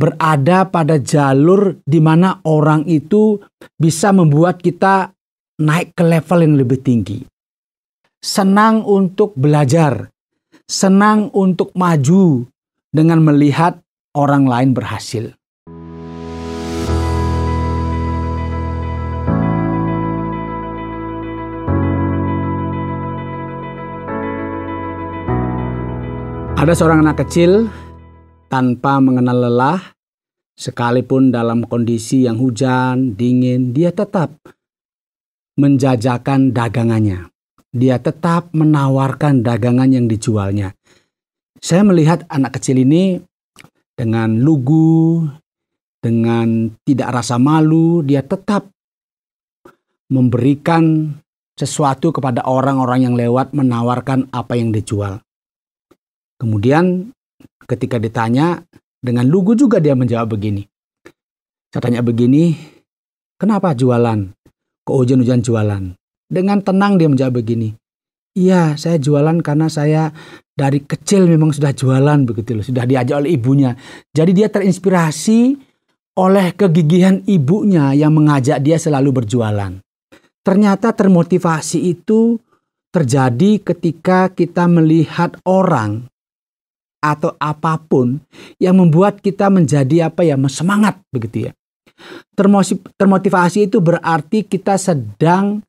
berada pada jalur di mana orang itu bisa membuat kita naik ke level yang lebih tinggi. Senang untuk belajar, senang untuk maju dengan melihat orang lain berhasil. Ada seorang anak kecil tanpa mengenal lelah, sekalipun dalam kondisi yang hujan, dingin, dia tetap menjajakan dagangannya. Dia tetap menawarkan dagangan yang dijualnya. Saya melihat anak kecil ini dengan lugu, dengan tidak rasa malu, dia tetap memberikan sesuatu kepada orang-orang yang lewat, menawarkan apa yang dijual. Kemudian ketika ditanya, dengan lugu juga dia menjawab begini. Saya tanya begini, kenapa jualan? Kok hujan-hujan jualan? Dengan tenang dia menjawab begini. Iya, saya jualan karena saya dari kecil memang sudah jualan begitu loh, sudah diajak oleh ibunya. Jadi dia terinspirasi oleh kegigihan ibunya yang mengajak dia selalu berjualan. Ternyata termotivasi itu terjadi ketika kita melihat orang atau apapun yang membuat kita menjadi semangat begitu ya. Termotivasi itu berarti kita sedang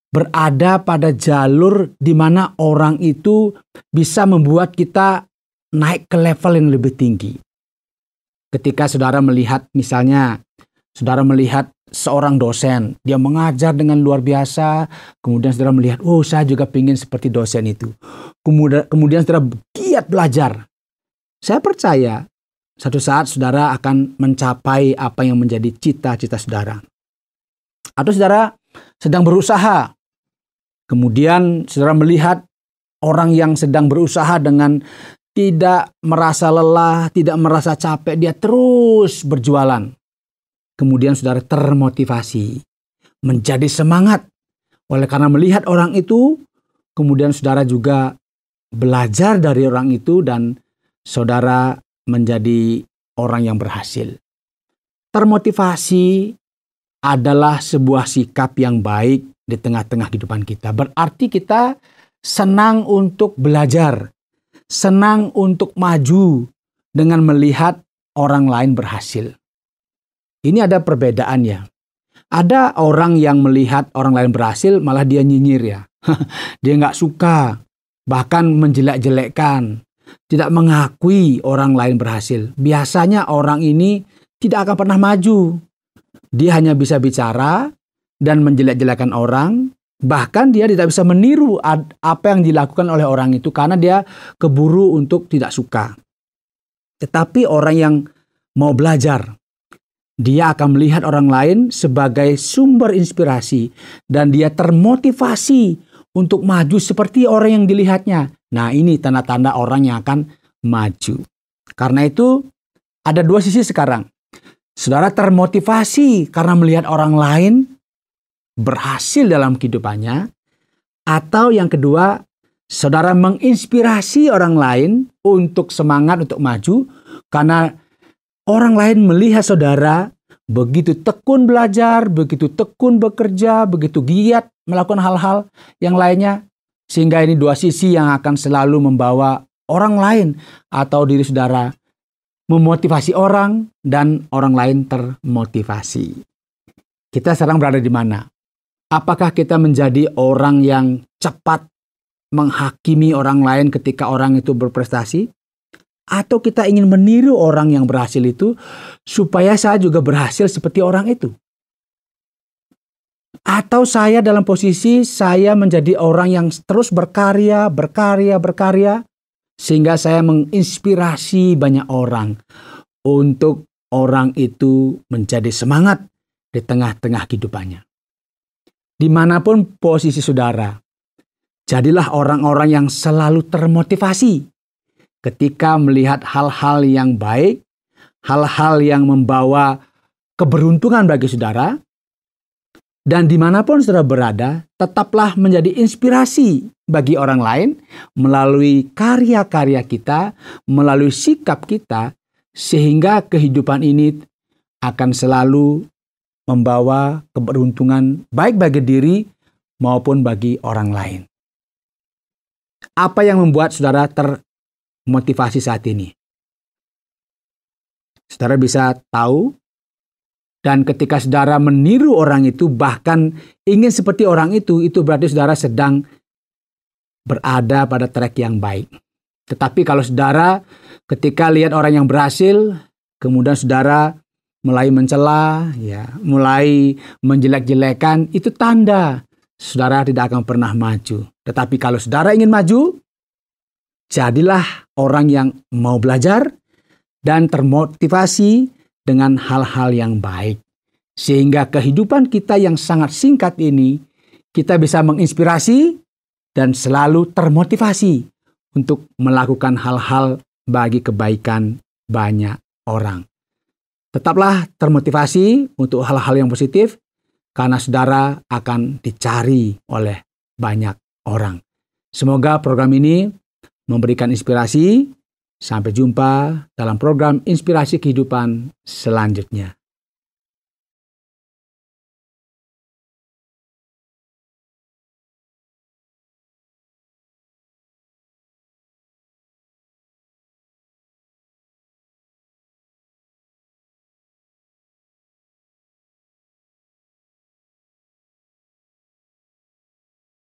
berada pada jalur di mana orang itu bisa membuat kita naik ke level yang lebih tinggi. Ketika saudara melihat saudara melihat seorang dosen, dia mengajar dengan luar biasa, kemudian saudara melihat, oh saya juga ingin seperti dosen itu. Kemudian saudara giat belajar. Saya percaya satu saat saudara akan mencapai apa yang menjadi cita-cita saudara. Atau saudara sedang berusaha, kemudian saudara melihat orang yang sedang berusaha dengan tidak merasa lelah, tidak merasa capek, dia terus berjualan. Kemudian saudara termotivasi, menjadi semangat. Oleh karena melihat orang itu, kemudian saudara juga belajar dari orang itu dan saudara menjadi orang yang berhasil. Termotivasi adalah sebuah sikap yang baik di tengah-tengah kehidupan kita. Berarti kita senang untuk belajar, senang untuk maju dengan melihat orang lain berhasil. Ini ada perbedaannya. Ada orang yang melihat orang lain berhasil malah dia nyinyir ya. Dia nggak suka, bahkan menjelek-jelekkan, tidak mengakui orang lain berhasil. Biasanya orang ini tidak akan pernah maju. Dia hanya bisa bicara dan menjelek-jelekan orang. Bahkan dia tidak bisa meniru apa yang dilakukan oleh orang itu karena dia keburu untuk tidak suka. Tetapi orang yang mau belajar, dia akan melihat orang lain sebagai sumber inspirasi dan dia termotivasi untuk maju seperti orang yang dilihatnya. Nah, ini tanda-tanda orang yang akan maju. Karena itu ada dua sisi sekarang. Saudara termotivasi karena melihat orang lain berhasil dalam kehidupannya, atau yang kedua, saudara menginspirasi orang lain untuk semangat untuk maju karena orang lain melihat saudara begitu tekun belajar, begitu tekun bekerja, begitu giat melakukan hal-hal yang lainnya, sehingga ini dua sisi yang akan selalu membawa orang lain atau diri saudara memotivasi orang dan orang lain termotivasi. Kita sekarang berada di mana? Apakah kita menjadi orang yang cepat menghakimi orang lain ketika orang itu berprestasi? Atau kita ingin meniru orang yang berhasil itu supaya saya juga berhasil seperti orang itu? Atau saya dalam posisi saya menjadi orang yang terus berkarya sehingga saya menginspirasi banyak orang untuk orang itu menjadi semangat di tengah-tengah kehidupannya. Dimanapun posisi saudara, jadilah orang-orang yang selalu termotivasi ketika melihat hal-hal yang baik, hal-hal yang membawa keberuntungan bagi saudara, dan dimanapun saudara berada, tetaplah menjadi inspirasi bagi orang lain melalui karya-karya kita, melalui sikap kita, sehingga kehidupan ini akan selalu membawa keberuntungan baik bagi diri maupun bagi orang lain. Apa yang membuat saudara termotivasi saat ini? Saudara bisa tahu, dan ketika saudara meniru orang itu, bahkan ingin seperti orang itu berarti saudara sedang berada pada track yang baik. Tetapi kalau saudara ketika lihat orang yang berhasil, kemudian saudara mulai mencela, mulai menjelek-jelekan, itu tanda saudara tidak akan pernah maju. Tetapi kalau saudara ingin maju, jadilah orang yang mau belajar dan termotivasi dengan hal-hal yang baik. Sehingga kehidupan kita yang sangat singkat ini, kita bisa menginspirasi dan selalu termotivasi untuk melakukan hal-hal bagi kebaikan banyak orang. Tetaplah termotivasi untuk hal-hal yang positif, karena saudara akan dicari oleh banyak orang. Semoga program ini memberikan inspirasi. Sampai jumpa dalam program Inspirasi Kehidupan selanjutnya.